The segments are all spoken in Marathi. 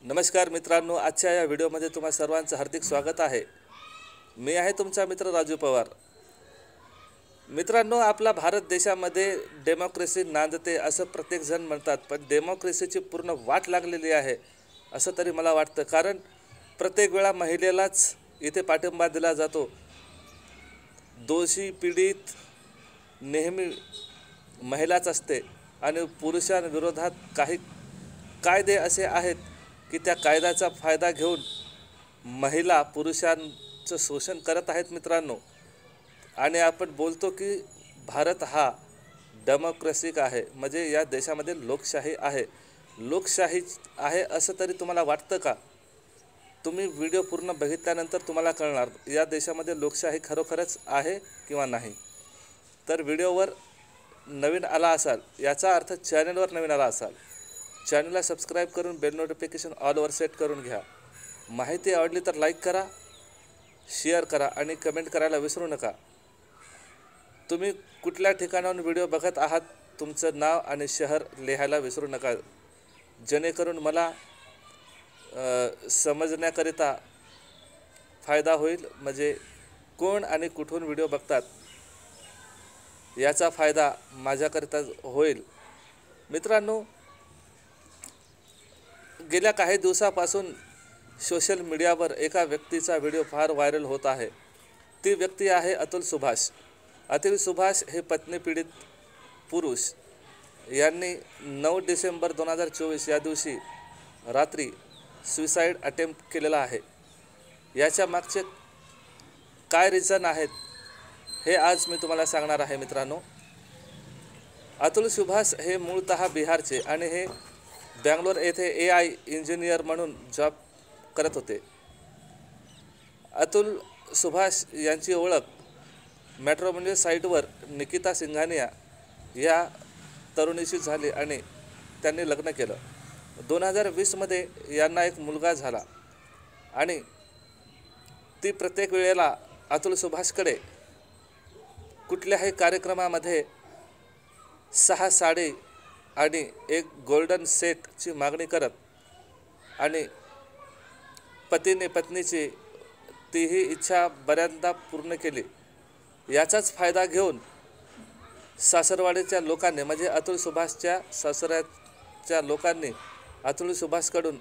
नमस्कार मित्रांनो, आजच्या या व्हिडिओमध्ये तुम्हा सर्वांचं हार्दिक स्वागत आहे। मी आहे तुमचा मित्र राजू पवार। मित्रांनो, आपला भारत देशामध्ये डेमोक्रेसी नांदते असं प्रत्येक जण म्हणतात, पण डेमोक्रेसीची पूर्ण वाट लागलेली आहे असं तरी मला वाटतं। कारण प्रत्येक वेळा महिलेलाच इथे पाठिंबा दिला जातो। दोषी पीडित नेहमी महिलाच असते आणि पुरुषांविरोधात काही कायदे असे आहेत की त्या कायद्याचा फायदा घेऊन महिला पुरुषांचं शोषण करत आहेत मित्रांनो। आणि आपण बोलतो की भारत हा डेमोक्रेसिक आहे, म्हणजे या देशामध्ये लोकशाही आहे। लोकशाही आहे असं तरी तुम्हाला वाटतं का? तुम्ही व्हिडिओ पूर्ण बघितल्यानंतर तुम्हाला कळणार या देशामध्ये लोकशाही खरोखरच आहे किंवा नाही। तर व्हिडिओवर नवीन आला असाल, याचा अर्थ चॅनलवर नवीन आला असाल, चॅनलला सबस्क्राईब करून बेल नोटिफिकेशन ऑलवर सेट करून घ्या। माहिती आवडली तर लाईक करा, शेअर करा आणि कमेंट करायला विसरू नका। तुम्ही कुठल्या ठिकाणाहून व्हिडिओ बघत आहात, तुमचं नाव आणि शहर लिहायला विसरू नका, जेणेकरून मला समजण्याकरिता फायदा होईल। म्हणजे कोण आणि कुठून व्हिडिओ बघतात याचा फायदा माझ्याकरिता होईल। मित्रांनो, गेल्या काही दिवसापासून सोशल मीडियावर एका व्यक्तीचा व्हिडिओ फार व्हायरल होत आहे। ती व्यक्ती आहे अतुल सुभाष। अतुल सुभाष हे पत्नी पीडित पुरुष यांनी 9 डिसेंबर 2024 या दिवशी रात्री सुसाईड अटेम्प्ट केलेला आहे। याच्या मागचे काय रिझन आहेत हे आज मी तुम्हाला सांगणार आहे मित्रांनो। अतुल सुभाष हे मूळतः बिहारचे आणि हे बँगलोर येथे AI इंजिनियर म्हणून जॉब करत होते। अतुल सुभाष यांची ओळख मॅट्रिमोनियल साईटवर निकिता सिंघानिया या तरुणीशी झाली आणि त्यांनी लग्न केलं। 2020 मध्ये यांना एक मुलगा झाला आणि ती प्रत्येक वेळेला अतुल सुभाषकडे कुठल्याही कार्यक्रमामध्ये 6 साडी आणि एक गोल्डन सेटची मागणी करत आणि पतीने पत्नीची तीही इच्छा बऱ्याचदा पूर्ण केली। याचाच फायदा घेऊन सासरवाडीच्या लोकांनी, म्हणजे अतुल सुभाषच्या सासऱ्याच्या लोकांनी अतुल सुभाषकडून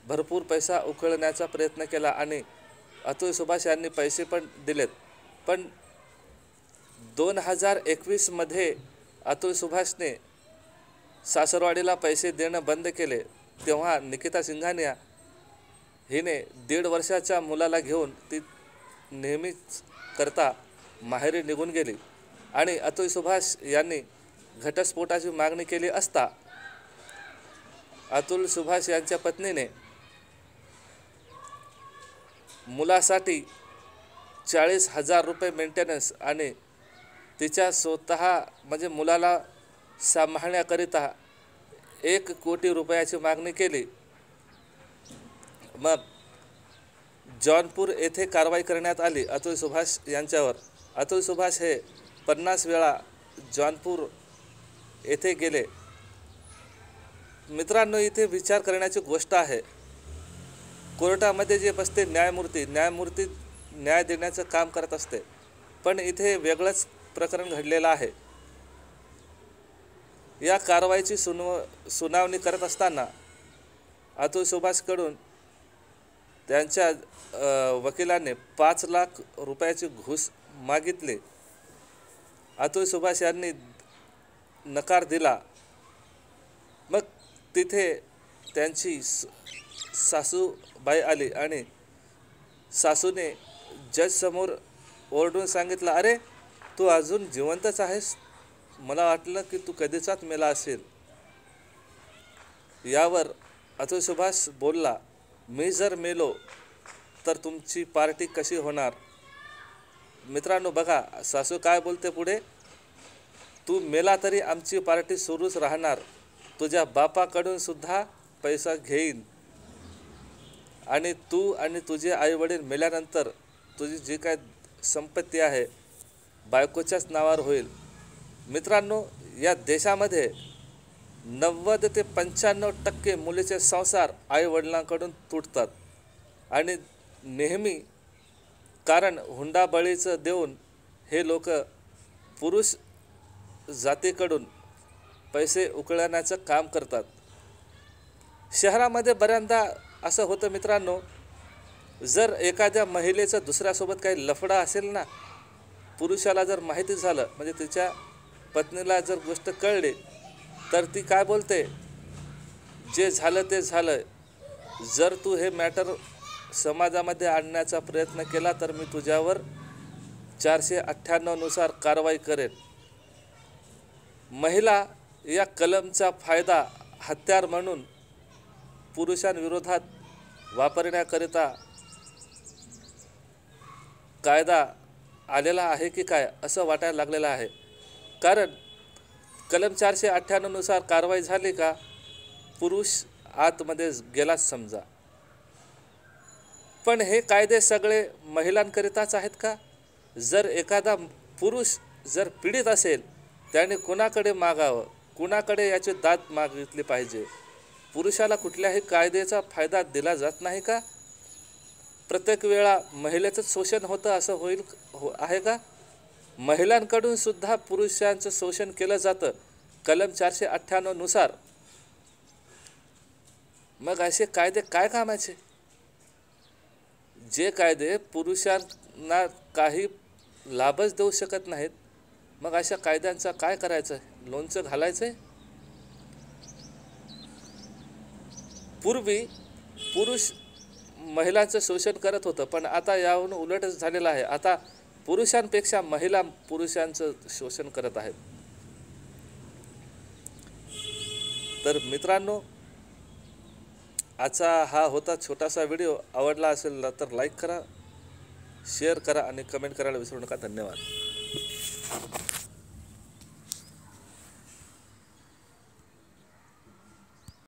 भरपूर पैसा उकळण्याचा प्रयत्न केला आणि अतुल सुभाष यांनी पैसे पण दिलेत। पण 2021 मध्ये अतुल सुभाषने सासरवाडीला पैसे देणं बंद केले। तेव्हा निकिता सिंघानिया हिने 1.5 वर्षाच्या मुलाला घेऊन ती नेहमीच करता माहेरी निघून गेली आणि अतुल सुभाष यांनी घटस्फोटाची मागणी केली असता अतुल सुभाष यांच्या पत्नीने मुलासाठी 40,000 रुपये मेंटेनन्स आणि तिच्या स्वतः म्हणजे मुलाला सांभाळण्याकरिता 1 कोटी रुपयाची मागणी केली। मग जौनपूर येथे कारवाई करण्यात आली अतुल सुभाष यांच्यावर। अतुल सुभाष हे 50 वेळा जौनपूर येथे गेले। मित्रांनो, इथे विचार करण्याची गोष्ट आहे, कोर्टामध्ये जे बसते न्यायमूर्ती न्याय देण्याचं काम करत असते, पण इथे वेगळंच प्रकरण घडलेलं आहे। या कारवाईची सुनावणी करत असताना अतुल सुभाषकडून त्यांच्या वकिलाने 5 लाख रुपयाची घूस मागितली। अतुल सुभाष यांनी नकार दिला। मग तिथे त्यांची सासूबाई आली आणि सासूने जजसमोर ओरडून सांगितलं, अरे तू अजून जिवंतच आहेस, मला वाटलं की तू कधीचाच मेला असेल। यावर अतुल सुभाष बोलला, मी जर मेलो तर तुमची पार्टी कशी होणार? मित्रांनो बघा, सासू काय बोलते पुढे, तू मेला तरी आमची पार्टी सुरूच राहणार, तुझ्या बापाकडून सुद्धा पैसा घेईन आणि तू आणि तुझे आईवडील मेल्यानंतर तुझी जी काय संपत्ती आहे बायकोच्याच नावावर होईल। मित्रांनो, या देशामध्ये 90 ते 95% मुलीचे संसार आईवडिलांकडून तुटतात आणि नेहमी कारण हुंडाबळीचं देऊन हे लोक पुरुष जातीकडून पैसे उकळण्याचं काम करतात. शहरामध्ये बऱ्याचदा असं होतं मित्रांनो, जर एखाद्या महिलेचं दुसऱ्यासोबत काही लफडा असेल ना, पुरुषाला जर माहिती झालं म्हणजे तिच्या पत्नीला जर गोष्ट कळली तर ती काय बोलते, जे झालं ते झालं, जर तू हे मॅटर समाजामध्ये आणण्याचा प्रयत्न केला तर मी तुझ्यावर 498 नुसार कारवाई करेन. महिला या कलमचा फायदा हत्यार म्हणून पुरुषांविरोधात वापरण्याकरिता कायदा आलेला आहे की काय असं वाटायला लागलेलं आहे. कारण कलम 498 नुसार कारवाई झाली का पुरुष आतमध्ये गेलाच समजा. पण हे कायदे सगळे महिलांकरिताच आहेत का? जर एखादा पुरुष जर पीडित असेल त्याने कुणाकडे मागावं, कुणाकडे याची दाद मागितली पाहिजे? पुरुषाला कुठल्याही कायद्याचा फायदा दिला जात नाही का? प्रत्येक वेळा महिलेचं शोषण होतं असं आहे का? महिलांकडून सुद्धा पुरुषांचं शोषण केलं जातं कलम 498 नुसार. मग असे कायदे काय कामाचे? जे कायदे पुरुषांना काही लाभच देऊ शकत नाहीत, मग अशा कायद्यांचा काय करायचं? लोणचं घालायचं? पूर्वी पुरुष महिलांचं शोषण करत होतं, पण आता याहून उलटच झालेलं आहे. आता पुरुषांपेक्षा महिला पुरुषांचं शोषण करत आहेत. तर मित्रांनो, आजचा हा होता छोटासा व्हिडिओ. आवडला असेल तर लाईक करा, शेअर करा आणि कमेंट करायला विसरू नका. धन्यवाद.